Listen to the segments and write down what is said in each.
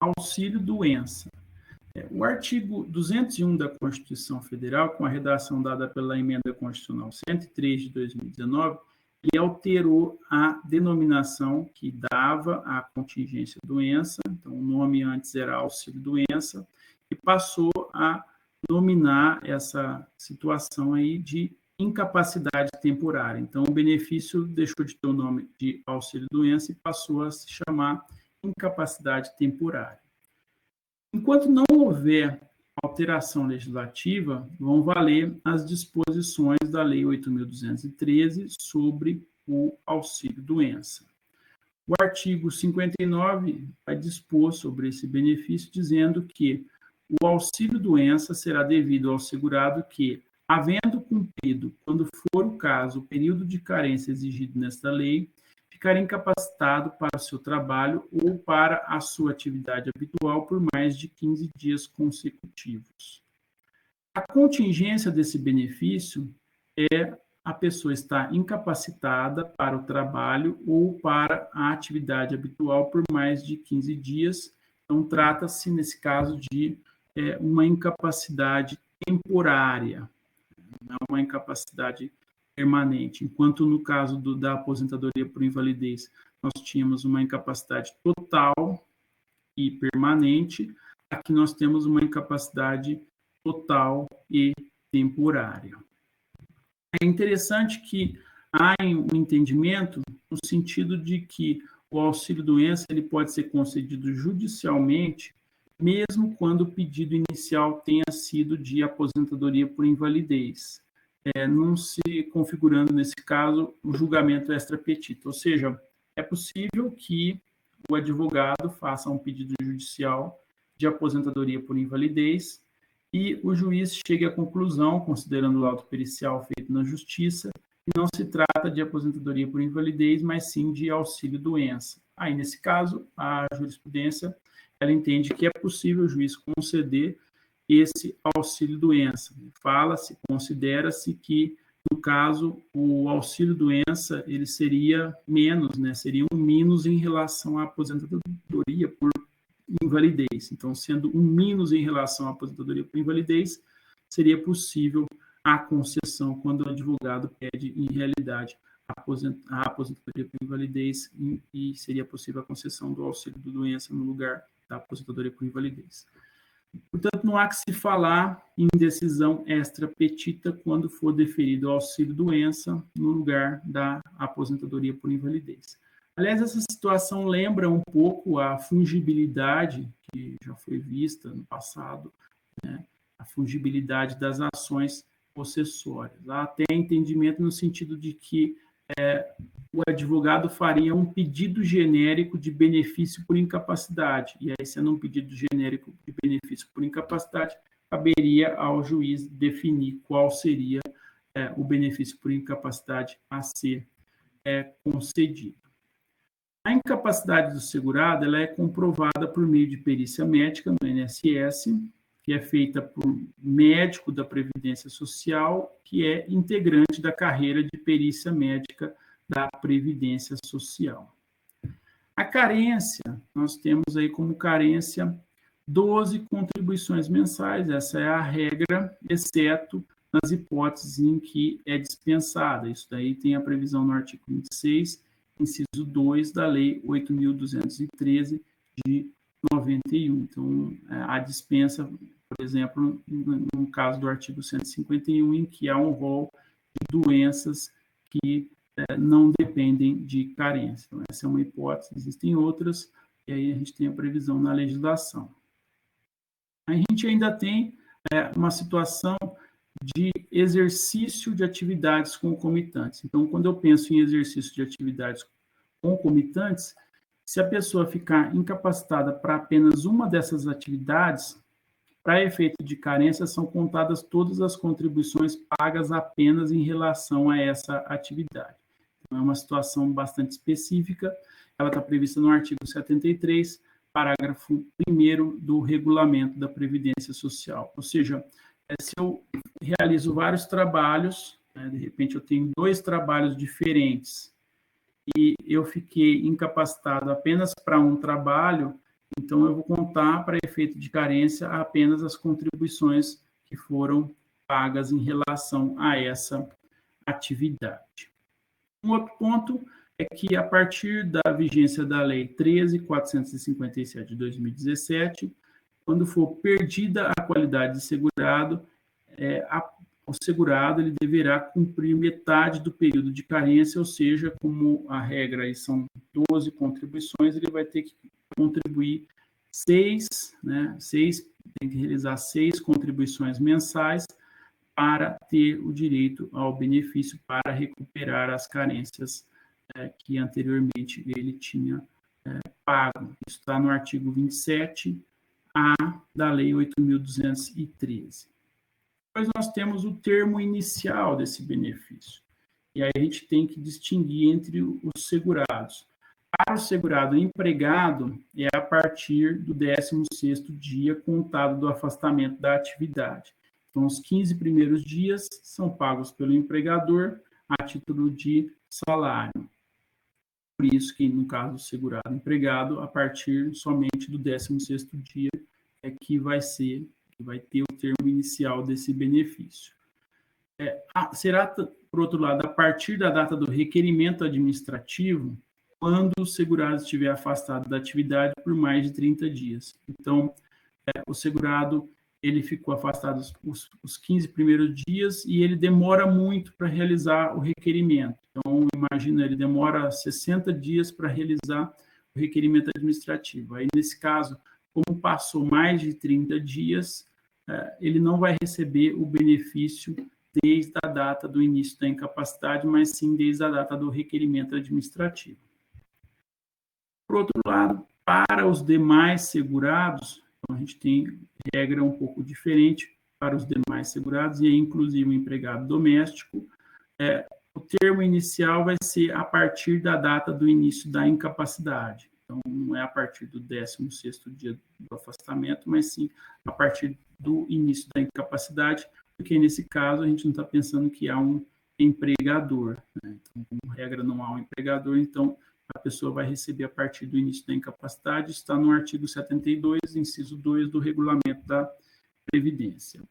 auxílio-doença. O artigo 201 da Constituição Federal, com a redação dada pela Emenda Constitucional 103 de 2019, ele alterou a denominação que dava à contingência doença, então o nome antes era auxílio-doença, e passou a nominar essa situação aí de incapacidade temporária. Então, o benefício deixou de ter o nome de auxílio-doença e passou a se chamar incapacidade temporária. Enquanto não houver alteração legislativa, vão valer as disposições da Lei 8.213 sobre o auxílio-doença. O artigo 59 vai dispor sobre esse benefício, dizendo que o auxílio-doença será devido ao segurado que, havendo cumprido, quando for o caso, o período de carência exigido nesta lei, ficar incapacitado para o seu trabalho ou para a sua atividade habitual por mais de 15 dias consecutivos. A contingência desse benefício é a pessoa estar incapacitada para o trabalho ou para a atividade habitual por mais de 15 dias. Então, trata-se, nesse caso, de uma incapacidade temporária, não uma incapacidade permanente, enquanto no caso da aposentadoria por invalidez, nós tínhamos uma incapacidade total e permanente, aqui nós temos uma incapacidade total e temporária. É interessante que há um entendimento no sentido de que o auxílio-doença ele pode ser concedido judicialmente, mesmo quando o pedido inicial tenha sido de aposentadoria por invalidez, não se configurando, nesse caso, o julgamento extra petita. Ou seja, é possível que o advogado faça um pedido judicial de aposentadoria por invalidez e o juiz chegue à conclusão, considerando o laudo pericial feito na justiça, que não se trata de aposentadoria por invalidez, mas sim de auxílio-doença. Aí, nesse caso, a jurisprudência ela entende que é possível o juiz conceder esse auxílio-doença. Fala-se, considera-se que, no caso, o auxílio-doença ele seria menos, seria um mínus em relação à aposentadoria por invalidez. Então, sendo um mínus em relação à aposentadoria por invalidez, seria possível a concessão quando o advogado pede, em realidade, a aposentadoria por invalidez e seria possível a concessão do auxílio-doença no lugar da aposentadoria por invalidez. Portanto, não há que se falar em decisão extra petita quando for deferido o auxílio-doença no lugar da aposentadoria por invalidez. Aliás, essa situação lembra um pouco a fungibilidade que já foi vista no passado, a fungibilidade das ações possessórias. Há até entendimento no sentido de que o advogado faria um pedido genérico de benefício por incapacidade, e aí, sendo um pedido genérico de benefício por incapacidade, caberia ao juiz definir qual seria o benefício por incapacidade a ser concedido. A incapacidade do segurado ela é comprovada por meio de perícia médica no INSS, que é feita por médico da Previdência Social, que é integrante da carreira de perícia médica da Previdência Social. A carência, nós temos aí como carência 12 contribuições mensais, essa é a regra, exceto nas hipóteses em que é dispensada. Isso daí tem a previsão no artigo 26, inciso 2 da Lei 8.213 de 91. Então, a dispensa, por exemplo, no caso do artigo 151, em que há um rol de doenças que não dependem de carência. Então, essa é uma hipótese, existem outras, e aí a gente tem a previsão na legislação. A gente ainda tem uma situação de exercício de atividades concomitantes. Então, quando eu penso em exercício de atividades concomitantes, se a pessoa ficar incapacitada para apenas uma dessas atividades, para efeito de carência, são contadas todas as contribuições pagas apenas em relação a essa atividade. Então, é uma situação bastante específica, ela está prevista no artigo 73, parágrafo 1º do Regulamento da Previdência Social. Ou seja, se eu realizo vários trabalhos, de repente eu tenho 2 trabalhos diferentes, e eu fiquei incapacitado apenas para um trabalho, então eu vou contar para efeito de carência apenas as contribuições que foram pagas em relação a essa atividade. Um outro ponto é que, a partir da vigência da Lei 13.457 de 2017, quando for perdida a qualidade de segurado, o segurado ele deverá cumprir metade do período de carência, ou seja, como a regra aí são 12 contribuições, ele vai ter que contribuir 6, tem que realizar 6 contribuições mensais para ter o direito ao benefício, para recuperar as carências que anteriormente ele tinha pago. Isso está no artigo 27A da Lei 8.213. Depois nós temos o termo inicial desse benefício. E aí a gente tem que distinguir entre os segurados. Para o segurado empregado, é a partir do 16º dia contado do afastamento da atividade. Então, os 15 primeiros dias são pagos pelo empregador a título de salário. Por isso que, no caso do segurado empregado, a partir somente do 16º dia é que vai ter o termo inicial desse benefício. Será, por outro lado, a partir da data do requerimento administrativo, quando o segurado estiver afastado da atividade por mais de 30 dias. Então, o segurado ele ficou afastado os 15 primeiros dias e ele demora muito para realizar o requerimento. Então, imagina, ele demora 60 dias para realizar o requerimento administrativo. Aí, nesse caso, como passou mais de 30 dias, ele não vai receber o benefício desde a data do início da incapacidade, mas sim desde a data do requerimento administrativo. Por outro lado, para os demais segurados, então a gente tem regra um pouco diferente para os demais segurados, e aí, inclusive o empregado doméstico, o termo inicial vai ser a partir da data do início da incapacidade. Então, não é a partir do 16º dia do afastamento, mas sim a partir do início da incapacidade, porque nesse caso a gente não está pensando que há um empregador, né? Então, como regra, não há um empregador, então a pessoa vai receber a partir do início da incapacidade, está no artigo 72, inciso 2 do Regulamento da Previdência.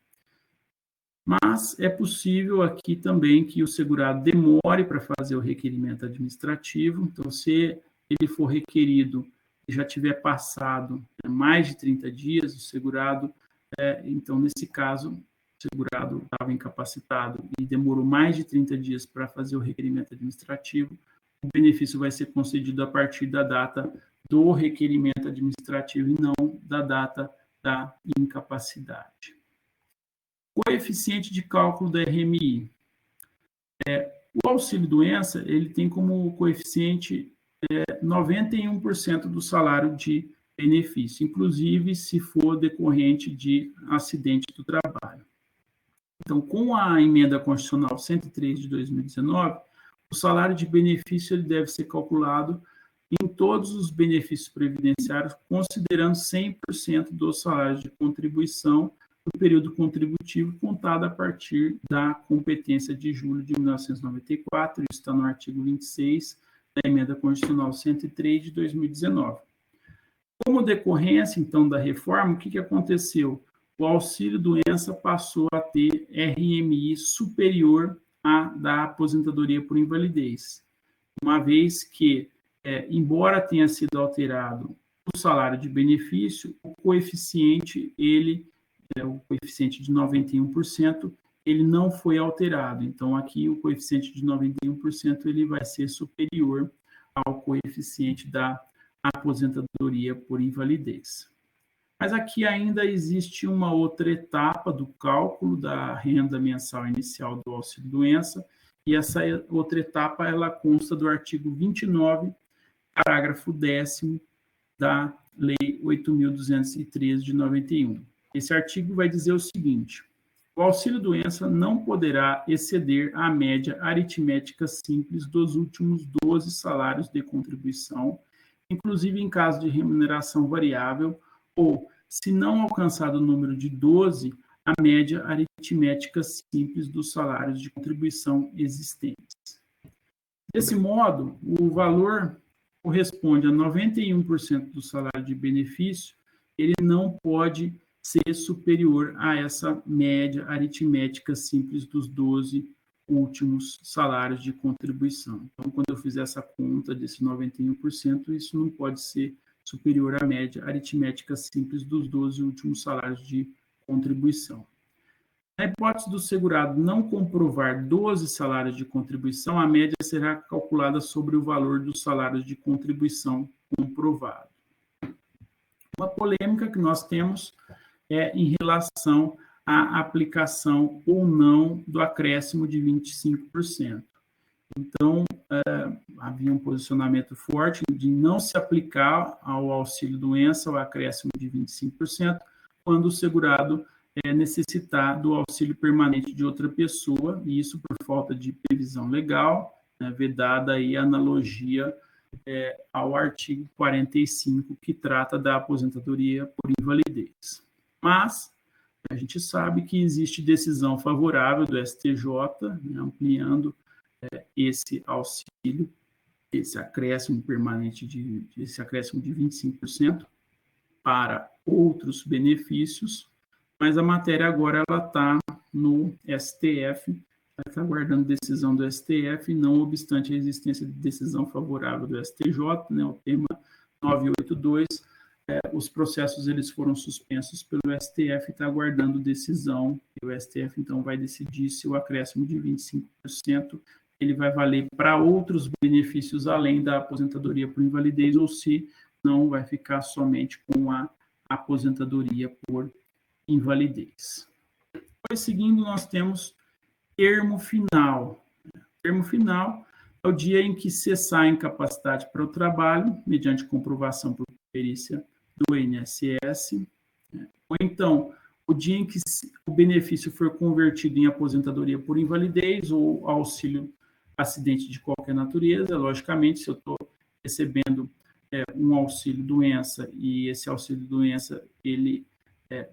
Mas é possível aqui também que o segurado demore para fazer o requerimento administrativo. Então, se ele for requerido e já tiver passado mais de 30 dias, o segurado, então, nesse caso, o segurado estava incapacitado e demorou mais de 30 dias para fazer o requerimento administrativo, o benefício vai ser concedido a partir da data do requerimento administrativo e não da data da incapacidade. Coeficiente de cálculo da RMI. O auxílio-doença, ele tem como coeficiente 91% do salário de benefício, inclusive se for decorrente de acidente do trabalho. Então, com a emenda constitucional 103 de 2019, o salário de benefício ele deve ser calculado em todos os benefícios previdenciários, considerando 100% dos salários de contribuição do período contributivo contado a partir da competência de julho de 1994, isso está no artigo 26 da emenda constitucional 103 de 2019. Como decorrência, então, da reforma, o que aconteceu? O auxílio-doença passou a ter RMI superior à da aposentadoria por invalidez, uma vez que, embora tenha sido alterado o salário de benefício, o coeficiente, o coeficiente de 91%, ele não foi alterado. Então, aqui, o coeficiente de 91%, ele vai ser superior ao coeficiente da aposentadoria por invalidez. Mas aqui ainda existe uma outra etapa do cálculo da renda mensal inicial do auxílio-doença, e essa outra etapa, ela consta do artigo 29, parágrafo 10º da Lei 8.213 de 91. Esse artigo vai dizer o seguinte: o auxílio-doença não poderá exceder a média aritmética simples dos últimos 12 salários de contribuição, inclusive em caso de remuneração variável, ou, se não alcançado o número de 12, a média aritmética simples dos salários de contribuição existentes. Desse modo, o valor corresponde a 91% do salário de benefício, ele não pode ser superior a essa média aritmética simples dos 12 últimos salários de contribuição. Então, quando eu fizer essa conta desse 91%, isso não pode ser superior à média aritmética simples dos 12 últimos salários de contribuição. Na hipótese do segurado não comprovar 12 salários de contribuição, a média será calculada sobre o valor dos salários de contribuição comprovado. Uma polêmica que nós temos é em relação à aplicação ou não do acréscimo de 25%. Então, havia um posicionamento forte de não se aplicar ao auxílio-doença o acréscimo de 25%, quando o segurado necessitar do auxílio permanente de outra pessoa, e isso por falta de previsão legal, né, vedada aí a analogia ao artigo 45, que trata da aposentadoria por invalidez. Mas a gente sabe que existe decisão favorável do STJ, né, ampliando esse auxílio, esse acréscimo permanente esse acréscimo de 25% para outros benefícios, mas a matéria agora ela está no STF, ela está aguardando decisão do STF, não obstante a existência de decisão favorável do STJ, né, o tema 982, os processos eles foram suspensos pelo STF, está aguardando decisão, e o STF então vai decidir se o acréscimo de 25% ele vai valer para outros benefícios além da aposentadoria por invalidez, ou se não vai ficar somente com a aposentadoria por invalidez. Depois, seguindo, nós temos termo final. Termo final é o dia em que cessar a incapacidade para o trabalho, mediante comprovação por perícia do INSS, ou então o dia em que o benefício for convertido em aposentadoria por invalidez ou auxílio acidente de qualquer natureza. Logicamente, se eu estou recebendo um auxílio-doença e esse auxílio-doença ele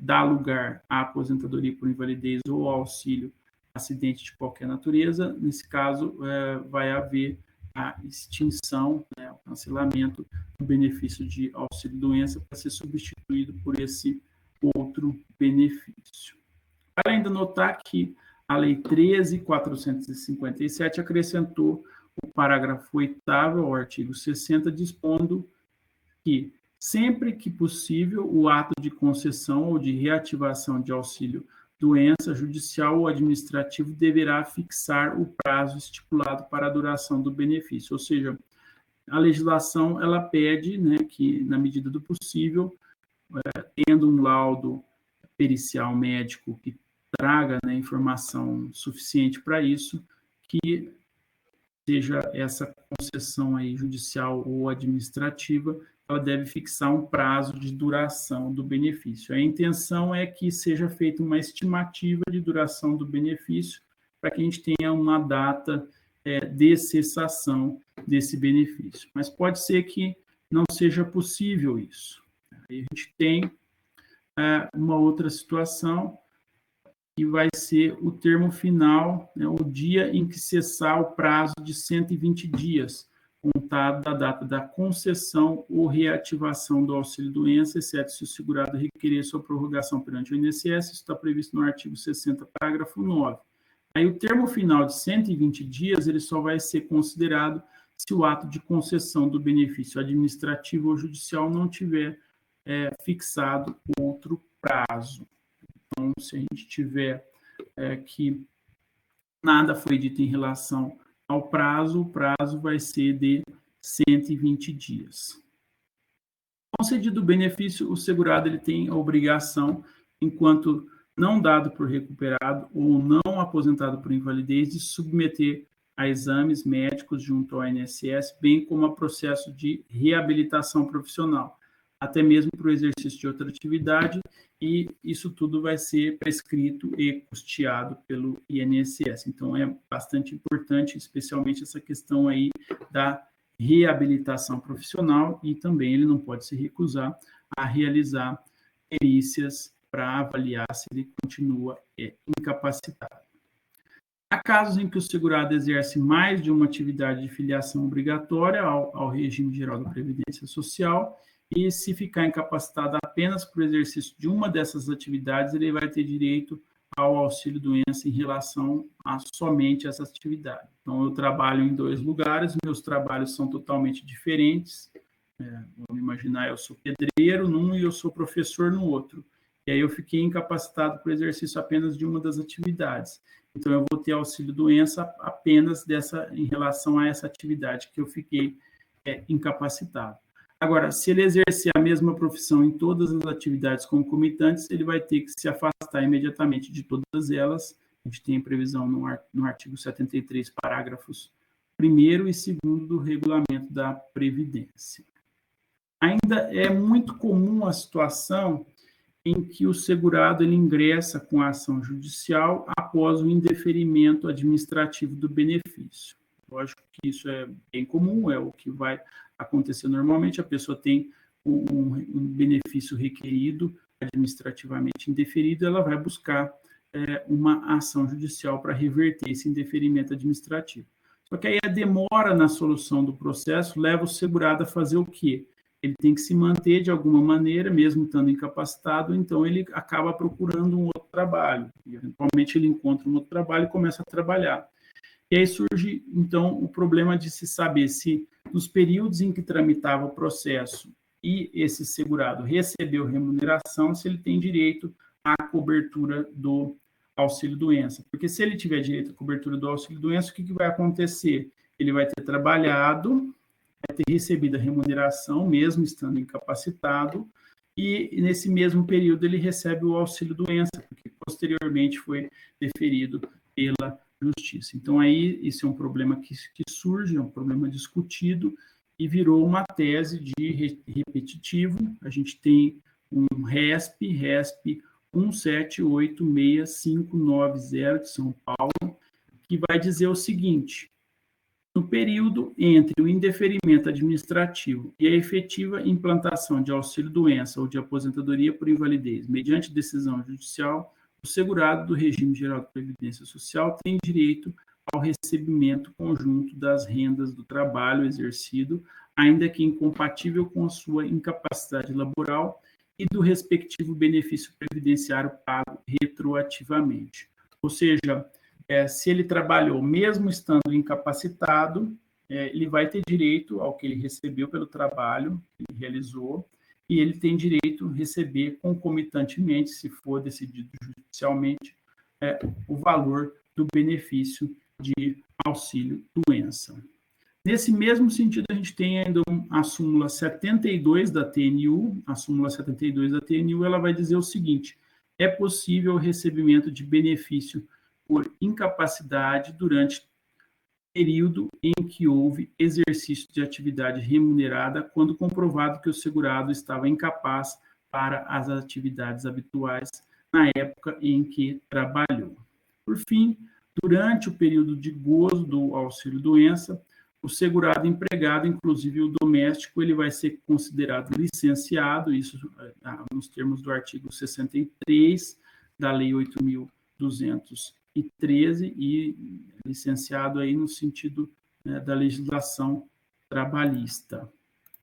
dá lugar à aposentadoria por invalidez ou auxílio acidente de qualquer natureza, nesse caso vai haver a extinção, né, o cancelamento do benefício de auxílio-doença para ser substituído por esse outro benefício. Para ainda notar que a Lei 13.457 acrescentou o parágrafo 8º ao artigo 60, dispondo que, sempre que possível, o ato de concessão ou de reativação de auxílio-doença judicial ou administrativo deverá fixar o prazo estipulado para a duração do benefício. Ou seja, a legislação ela pede, né, que, na medida do possível, tendo um laudo pericial médico que traga, né, informação suficiente para isso, que seja essa concessão aí judicial ou administrativa, ela deve fixar um prazo de duração do benefício. A intenção é que seja feita uma estimativa de duração do benefício para que a gente tenha uma data de cessação desse benefício. Mas pode ser que não seja possível isso. Aí a gente tem uma outra situação, que vai ser o termo final, né, o dia em que cessar o prazo de 120 dias, contado da data da concessão ou reativação do auxílio-doença, exceto se o segurado requerer sua prorrogação perante o INSS, isso está previsto no artigo 60, parágrafo 9. Aí o termo final de 120 dias, ele só vai ser considerado se o ato de concessão do benefício administrativo ou judicial não tiver fixado outro prazo. Então, se a gente tiver que nada foi dito em relação ao prazo, o prazo vai ser de 120 dias. Concedido o benefício, o segurado ele tem a obrigação, enquanto não dado por recuperado ou não aposentado por invalidez, de submeter a exames médicos junto ao INSS, bem como a processo de reabilitação profissional, até mesmo para o exercício de outra atividade, e isso tudo vai ser prescrito e custeado pelo INSS. Então, é bastante importante, especialmente essa questão aí da reabilitação profissional, e também ele não pode se recusar a realizar perícias para avaliar se ele continua incapacitado. Há casos em que o segurado exerce mais de uma atividade de filiação obrigatória ao regime geral da Previdência Social, e se ficar incapacitado apenas por exercício de uma dessas atividades, ele vai ter direito ao auxílio-doença em relação a somente essa atividade. Então, eu trabalho em 2 lugares, meus trabalhos são totalmente diferentes. Vamos imaginar, eu sou pedreiro num e eu sou professor no outro. E aí eu fiquei incapacitado por exercício apenas de uma das atividades. Então, eu vou ter auxílio-doença apenas em relação a essa atividade que eu fiquei incapacitado. Agora, se ele exercer a mesma profissão em todas as atividades concomitantes, ele vai ter que se afastar imediatamente de todas elas. A gente tem previsão no artigo 73, parágrafos 1º e 2º do regulamento da Previdência. Ainda é muito comum a situação em que o segurado ele ingressa com a ação judicial após o indeferimento administrativo do benefício. Lógico que isso é bem comum, é o que vai acontecer normalmente. A pessoa tem um benefício requerido, administrativamente indeferido, ela vai buscar uma ação judicial para reverter esse indeferimento administrativo. Só que aí a demora na solução do processo leva o segurado a fazer o quê? Ele tem que se manter de alguma maneira, mesmo estando incapacitado, então ele acaba procurando um outro trabalho. E, eventualmente ele encontra um outro trabalho e começa a trabalhar. E aí surge, então, o problema de se saber se, nos períodos em que tramitava o processo e esse segurado recebeu remuneração, se ele tem direito à cobertura do auxílio-doença. Porque se ele tiver direito à cobertura do auxílio-doença, o que vai acontecer? Ele vai ter trabalhado, vai ter recebido a remuneração, mesmo estando incapacitado, e nesse mesmo período ele recebe o auxílio-doença, porque posteriormente foi deferido pela Justiça. Então, aí, isso é um problema que surge, é um problema discutido, e virou uma tese de repetitivo. A gente tem um RESP 17865990 de São Paulo, que vai dizer o seguinte: no período entre o indeferimento administrativo e a efetiva implantação de auxílio-doença ou de aposentadoria por invalidez, mediante decisão judicial, o segurado do regime geral de previdência social tem direito ao recebimento conjunto das rendas do trabalho exercido, ainda que incompatível com a sua incapacidade laboral, e do respectivo benefício previdenciário pago retroativamente. Ou seja, se ele trabalhou mesmo estando incapacitado, ele vai ter direito ao que ele recebeu pelo trabalho que ele realizou, e ele tem direito a receber concomitantemente, se for decidido judicialmente, o valor do benefício de auxílio-doença. Nesse mesmo sentido, a gente tem ainda a súmula 72 da TNU. A súmula 72 da TNU ela vai dizer o seguinte: é possível o recebimento de benefício por incapacidade durante período em que houve exercício de atividade remunerada, quando comprovado que o segurado estava incapaz para as atividades habituais na época em que trabalhou. Por fim, durante o período de gozo do auxílio-doença, o segurado empregado, inclusive o doméstico, ele vai ser considerado licenciado, isso nos termos do artigo 63 da Lei 8.213, e licenciado aí no sentido da legislação trabalhista.